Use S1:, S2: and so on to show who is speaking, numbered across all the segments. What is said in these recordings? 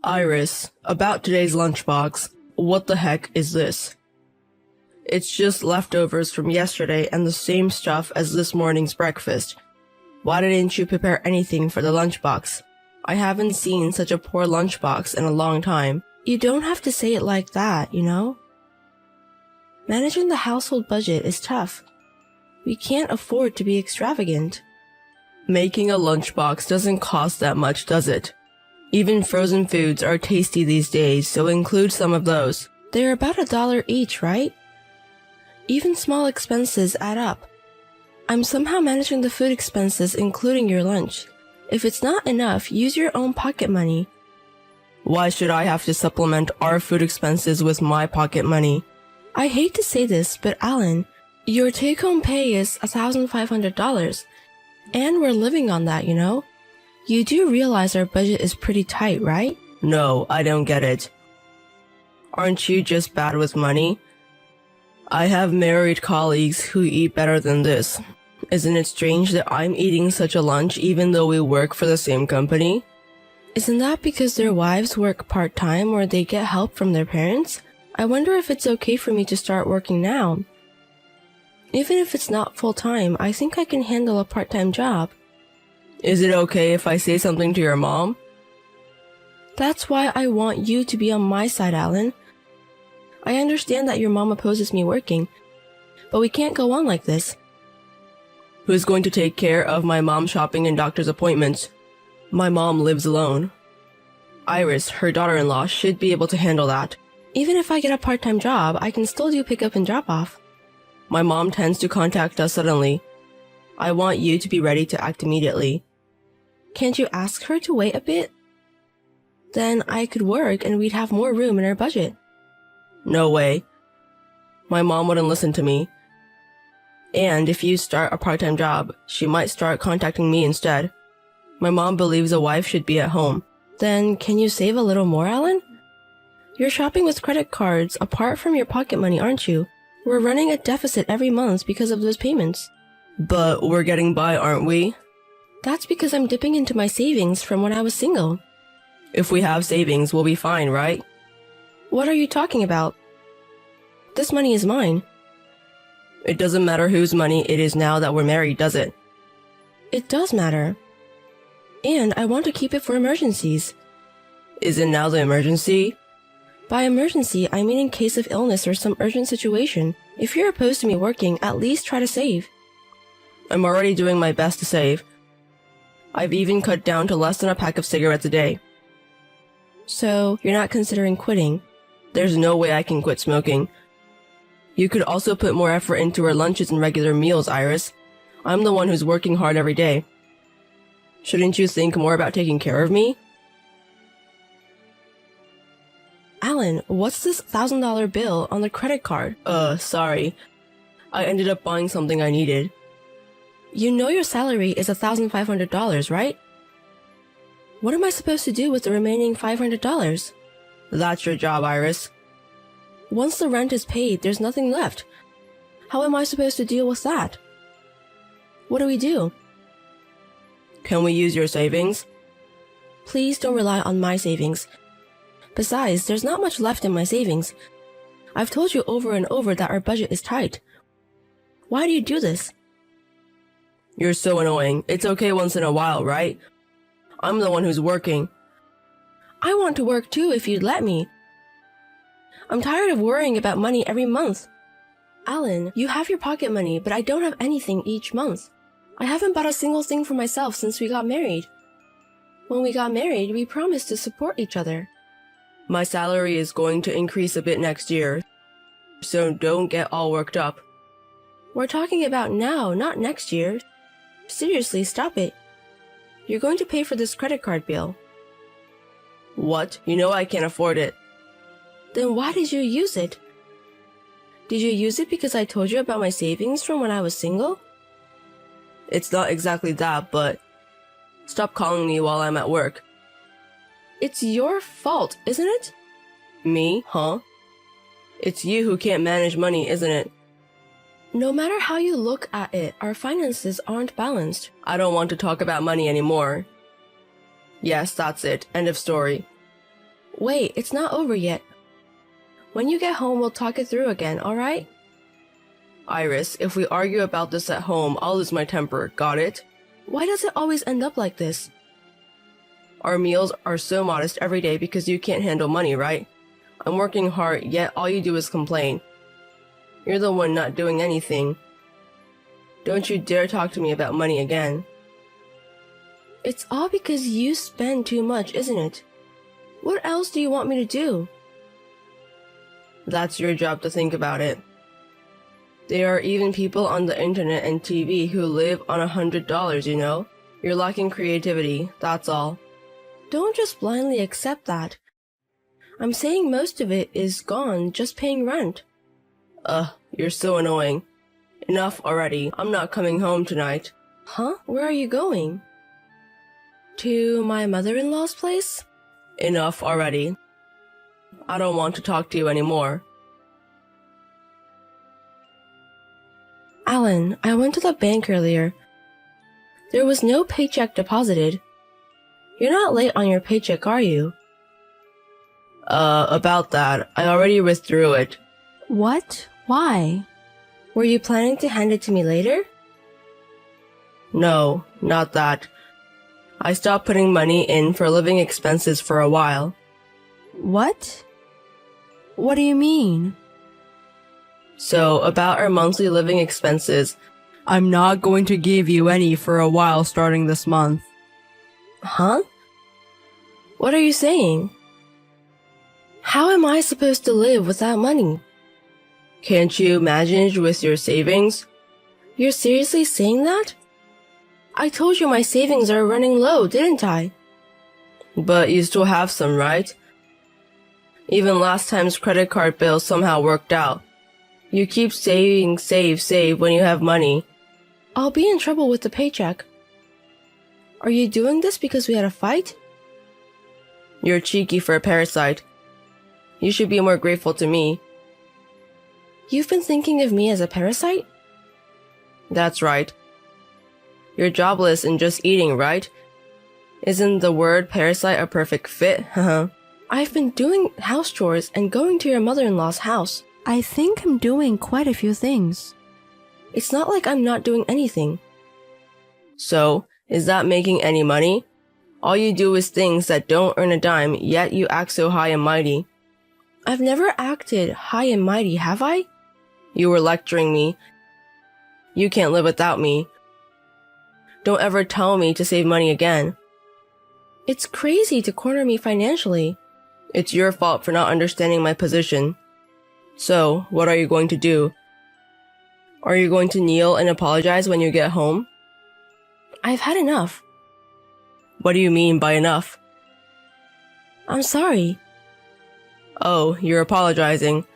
S1: Iris, about today's lunchbox, what the heck is this? It's just leftovers from yesterday and the same stuff as this morning's breakfast. Why didn't you prepare anything for the lunchbox? I haven't seen such a poor lunchbox in a long time. You don't have to say it like that, you know? Managing the household budget is tough. We can't afford to be extravagant. Making a lunchbox doesn't cost that much, does it? Even frozen foods are tasty these days, so include some of those. They're about $1 each, right? Even small expenses add up. I'm somehow managing the food expenses, including your lunch. If it's not enough, use your own pocket money. Why should I have to supplement our food expenses with my pocket money? I hate to say this, but Alan, your take-home pay is $1,500. And we're living on that, you know? You do realize our budget is pretty tight, right? No, I don't get it. Aren't you just bad with money? I have married colleagues who eat better than this. Isn't it strange that I'm eating such a lunch even though we work for the same company? Isn't that because their wives work part-time or they get help from their parents? I wonder if it's okay for me to start working now. Even if it's not full-time, I think I can handle a part-time job. Is it okay if I say something to your mom? That's why I want you to be on my side, Alan. I understand that your mom opposes me working, but we can't go on like this. Who's going to take care of my mom's shopping and doctor's appointments? My mom lives alone. Iris, her daughter-in-law, should be able to handle that. Even if I get a part-time job, I can still do pick-up and drop-off. My mom tends to contact us suddenly. I want you to be ready to act immediately. Can't you ask her to wait a bit? Then I could work and we'd have more room in our budget. No way. My mom wouldn't listen to me. And if you start a part-time job, she might start contacting me instead. My mom believes a wife should be at home. Then can you save a little more, Alan? You're shopping with credit cards apart from your pocket money, aren't you? We're running a deficit every month because of those payments. But we're getting by, aren't we? That's because I'm dipping into my savings from when I was single. If we have savings, we'll be fine, right? What are you talking about? This money is mine. It doesn't matter whose money it is now that we're married, does it? It does matter. And I want to keep it for emergencies. Is it now the emergency? By emergency, I mean in case of illness or some urgent situation. If you're opposed to me working, at least try to save. I'm already doing my best to save. I've even cut down to less than a pack of cigarettes a day. So, you're not considering quitting? There's no way I can quit smoking. You could also put more effort into our lunches and regular meals, Iris. I'm the one who's working hard every day. Shouldn't you think more about taking care of me? Alan, what's this $1,000 bill on the credit card? Sorry. I ended up buying something I needed. You know your salary is $1,500, right? What am I supposed to do with the remaining $500? That's your job, Iris. Once the rent is paid, there's nothing left. How am I supposed to deal with that? What do we do? Can we use your savings? Please don't rely on my savings. Besides, there's not much left in my savings. I've told you over and over that our budget is tight. Why do you do this? You're so annoying. It's okay once in a while, right? I'm the one who's working. I want to work too if you'd let me. I'm tired of worrying about money every month. Alan, you have your pocket money, but I don't have anything each month. I haven't bought a single thing for myself since we got married. When we got married, we promised to support each other. My salary is going to increase a bit next year, so don't get all worked up. We're talking about now, not next year. Seriously, stop it. You're going to pay for this credit card bill. What? You know I can't afford it. Then why did you use it? Did you use it because I told you about my savings from when I was single? It's not exactly that, but stop calling me while I'm at work. It's your fault, isn't it? Me, huh? It's you who can't manage money, isn't it? No matter how you look at it, our finances aren't balanced. I don't want to talk about money anymore. Yes, that's it. End of story. Wait, it's not over yet. When you get home, we'll talk it through again, alright? Iris, if we argue about this at home, I'll lose my temper, got it? Why does it always end up like this? Our meals are so modest every day because you can't handle money, right? I'm working hard, yet all you do is complain. You're the one not doing anything. Don't you dare talk to me about money again. It's all because you spend too much, isn't it? What else do you want me to do? That's your job to think about it. There are even people on the internet and TV who live on $100, you know? You're lacking creativity, that's all. Don't just blindly accept that. I'm saying most of it is gone just paying rent. You're so annoying. Enough already. I'm not coming home tonight. Huh? Where are you going? To my mother-in-law's place? Enough already. I don't want to talk to you anymore. Alan, I went to the bank earlier. There was no paycheck deposited. You're not late on your paycheck, are you? About that, I already withdrew it. What? Why? Were you planning to hand it to me later? No, not that. I stopped putting money in for living expenses for a while. What? What do you mean? So, about our monthly living expenses, I'm not going to give you any for a while starting this month. Huh? What are you saying? How am I supposed to live without money? Can't you manage with your savings? You're seriously saying that? I told you my savings are running low, didn't I? But you still have some, right? Even last time's credit card bill somehow worked out. You keep saving, save when you have money. I'll be in trouble with the paycheck. Are you doing this because we had a fight? You're cheeky for a parasite. You should be more grateful to me. You've been thinking of me as a parasite? That's right. You're jobless and just eating, right? Isn't the word parasite a perfect fit? I've been doing house chores and going to your mother-in-law's house. I think I'm doing quite a few things. It's not like I'm not doing anything. So, is that making any money? All you do is things that don't earn a dime, yet you act so high and mighty. I've never acted high and mighty, have I? You were lecturing me. You can't live without me. Don't ever tell me to save money again. It's crazy to corner me financially. It's your fault for not understanding my position. So, what are you going to do? Are you going to kneel and apologize when you get home? I've had enough. What do you mean by enough? I'm sorry. Oh, you're apologizing.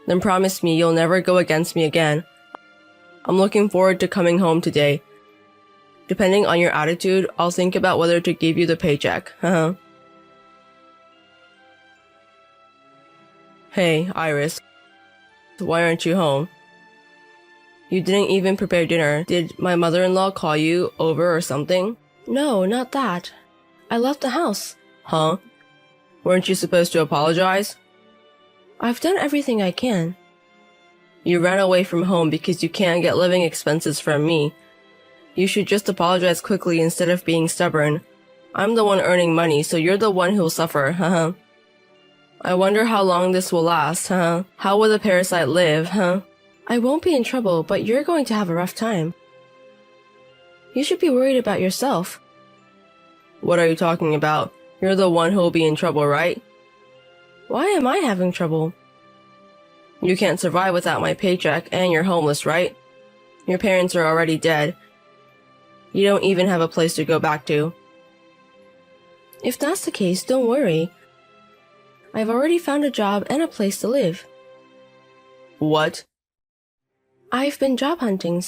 S1: Then promise me you'll never go against me again. I'm looking forward to coming home today. Depending on your attitude, I'll think about whether to give you the paycheck. Hey, Iris. Why aren't you home? You didn't even prepare dinner. Did my mother-in-law call you over or something? No, not that. I left the house. Huh? Weren't you supposed to apologize? I've done everything I can. You ran away from home because you can't get living expenses from me. You should just apologize quickly instead of being stubborn. I'm the one earning money, so you're the one who'll suffer, I wonder how long this will last, How will the parasite live, I won't be in trouble, but you're going to have a rough time. You should be worried about yourself. What are you talking about? You're the one who'll be in trouble, right? Why am I having trouble? You can't survive without my paycheck, and you're homeless, right? Your parents are already dead. You don't even have a place to go back to. If that's the case, don't worry. I've already found a job and a place to live. What? I've been job hunting,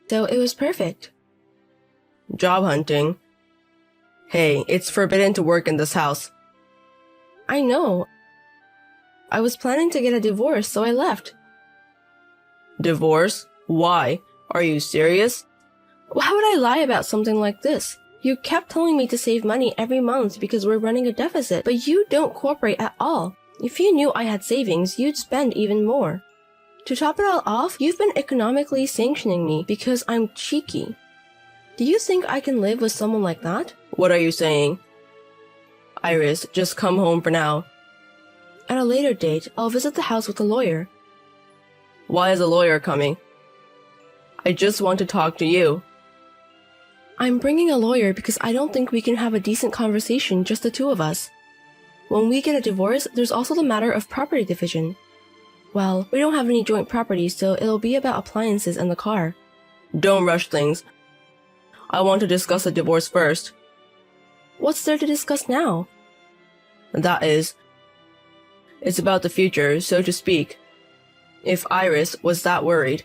S1: so it was perfect. Job hunting? Hey, it's forbidden to work in this house. I know. I was planning to get a divorce, so I left. Divorce? Why? Are you serious? Why would I lie about something like this?
S2: You kept telling me to save money every month because we're running a deficit, but you don't cooperate at all. If you knew I had savings, you'd spend even more. To top it all off, you've been economically sanctioning me because I'm cheeky. Do you think I can live with someone like that?
S1: What are you saying? Iris, just come home for now.
S2: At a later date, I'll visit the house with a lawyer.
S1: Why is a lawyer coming? I just want to talk to you.
S2: I'm bringing a lawyer because I don't think we can have a decent conversation, just the two of us. When we get a divorce, there's also the matter of property division. Well, we don't have any joint property, so it'll be about appliances and the car.
S1: Don't rush things. I want to discuss the divorce first.
S2: What's there to discuss now?
S1: That is, it's about the future, so to speak. If Iris was that worried,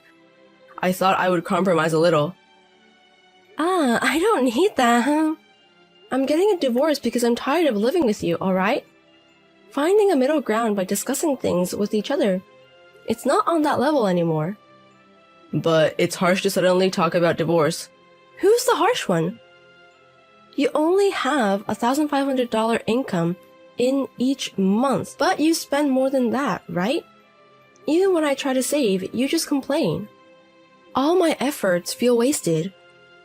S1: I thought I would compromise a little.
S2: I don't need that, huh? I'm getting a divorce because I'm tired of living with you, alright? Finding a middle ground by discussing things with each other. It's not on that level anymore.
S1: But it's harsh to suddenly talk about divorce.
S2: Who's the harsh one? You only have $1,500 income in each month, but you spend more than that, right? Even when I try to save, you just complain. All my efforts feel wasted.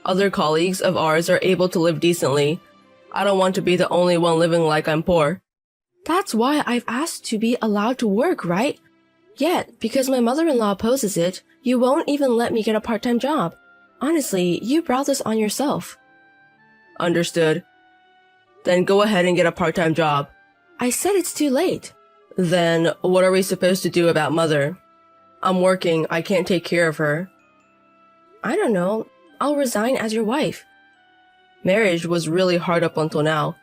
S1: Other colleagues of ours are able to live decently. I don't want to be the only one living like I'm poor.
S2: That's why I've asked to be allowed to work, right? Yet, because my mother-in-law opposes it, you won't even let me get a part-time job. Honestly, you brought this on yourself.
S1: Understood. Then go ahead and get a part-time job.
S2: I said it's too late.
S1: Then what are we supposed to do about Mother? I'm working, I can't take care of her.
S2: I don't know. I'll resign as your wife.
S1: Marriage was really hard up until now.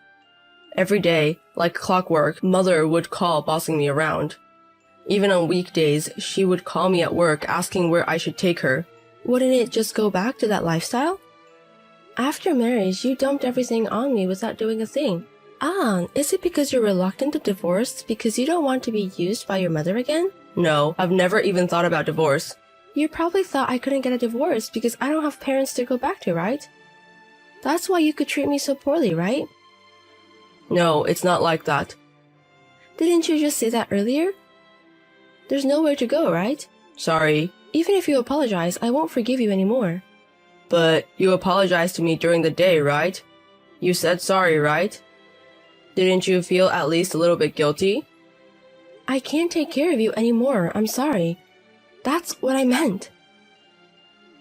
S1: Every day, like clockwork, Mother would call bossing me around. Even on weekdays, she would call me at work asking where I should take her.
S2: Wouldn't it just go back to that lifestyle? After marriage, you dumped everything on me without doing a thing. Is it because you're reluctant to divorce because you don't want to be used by your mother again?
S1: No, I've never even thought about divorce.
S2: You probably thought I couldn't get a divorce because I don't have parents to go back to, right? That's why you could treat me so poorly, right?
S1: No, it's not like that.
S2: Didn't you just say that earlier? There's nowhere to go, right?
S1: Sorry.
S2: Even if you apologize, I won't forgive you anymore.
S1: But you apologized to me during the day, right? You said sorry, right? Didn't you feel at least a little bit guilty?
S2: I can't take care of you anymore, I'm sorry. That's what I meant.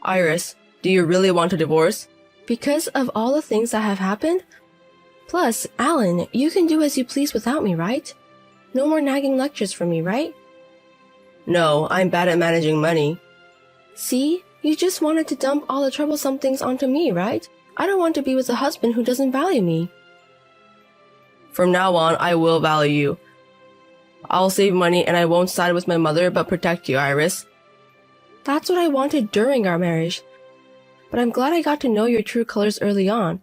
S1: Iris, do you really want a divorce?
S2: Because of all the things that have happened? Plus, Alan, you can do as you please without me, right? No more nagging lectures from me, right?
S1: No, I'm bad at managing money.
S2: See? You just wanted to dump all the troublesome things onto me, right? I don't want to be with a husband who doesn't value me.
S1: From now on, I will value you. I'll save money and I won't side with my mother but protect you, Iris.
S2: That's what I wanted during our marriage. But I'm glad I got to know your true colors early on.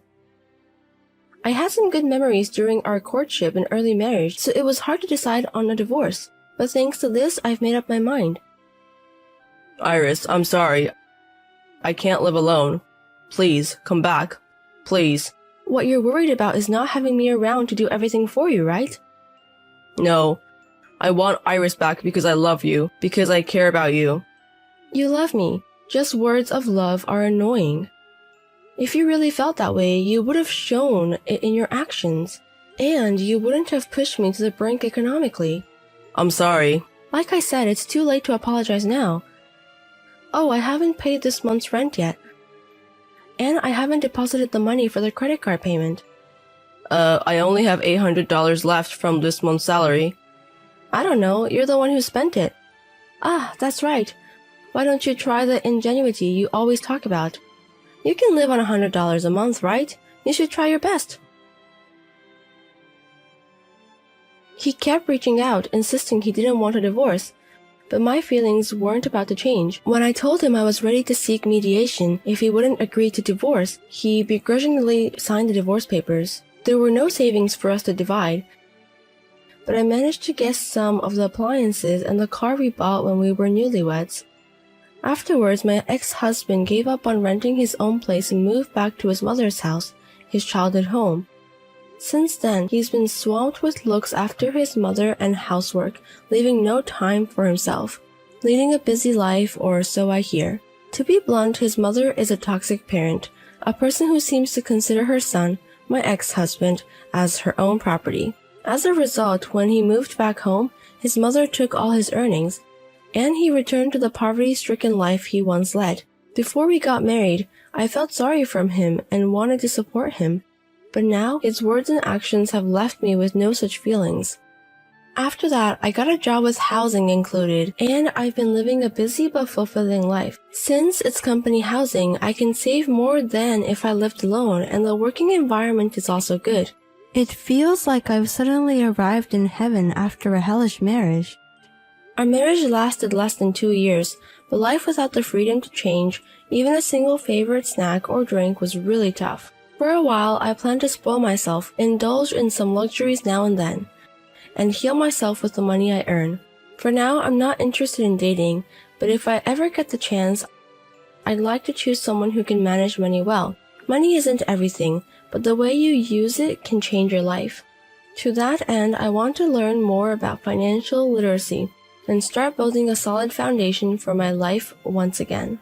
S2: I had some good memories during our courtship and early marriage, so it was hard to decide on a divorce. But thanks to this, I've made up my mind.
S1: Iris, I'm sorry. I can't live alone. Please, come back. Please.
S2: What you're worried about is not having me around to do everything for you, right?
S1: No. I want Iris back because I love you, because I care about you.
S2: You love me. Just words of love are annoying. If you really felt that way, you would have shown it in your actions. And you wouldn't have pushed me to the brink economically.
S1: I'm sorry.
S2: Like I said, it's too late to apologize now. Oh, I haven't paid this month's rent yet. And I haven't deposited the money for the credit card payment.
S1: I only have $800 left from this month's salary.
S2: I don't know, you're the one who spent it. That's right. Why don't you try the ingenuity you always talk about? You can live on $100 a month, right? You should try your best. He kept reaching out, insisting he didn't want a divorce. But my feelings weren't about to change. When I told him I was ready to seek mediation if he wouldn't agree to divorce, he begrudgingly signed the divorce papers. There were no savings for us to divide, but I managed to get some of the appliances and the car we bought when we were newlyweds. Afterwards, my ex-husband gave up on renting his own place and moved back to his mother's house, his childhood home. Since then, he's been swamped with looks after his mother and housework, leaving no time for himself. Leading a busy life, or so I hear. To be blunt, his mother is a toxic parent, a person who seems to consider her son, my ex-husband, as her own property. As a result, when he moved back home, his mother took all his earnings, and he returned to the poverty-stricken life he once led. Before we got married, I felt sorry for him and wanted to support him, but now his words and actions have left me with no such feelings. After that, I got a job with housing included, and I've been living a busy but fulfilling life. Since it's company housing, I can save more than if I lived alone, and the working environment is also good.
S3: It feels like I've suddenly arrived in heaven after a hellish marriage.
S2: Our marriage lasted less than 2 years, but life without the freedom to change, even a single favorite snack or drink, was really tough. For a while, I planned to spoil myself, indulge in some luxuries now and then, and heal myself with the money I earn. For now, I'm not interested in dating, but if I ever get the chance, I'd like to choose someone who can manage money well. Money isn't everything, but the way you use it can change your life. To that end, I want to learn more about financial literacy and start building a solid foundation for my life once again.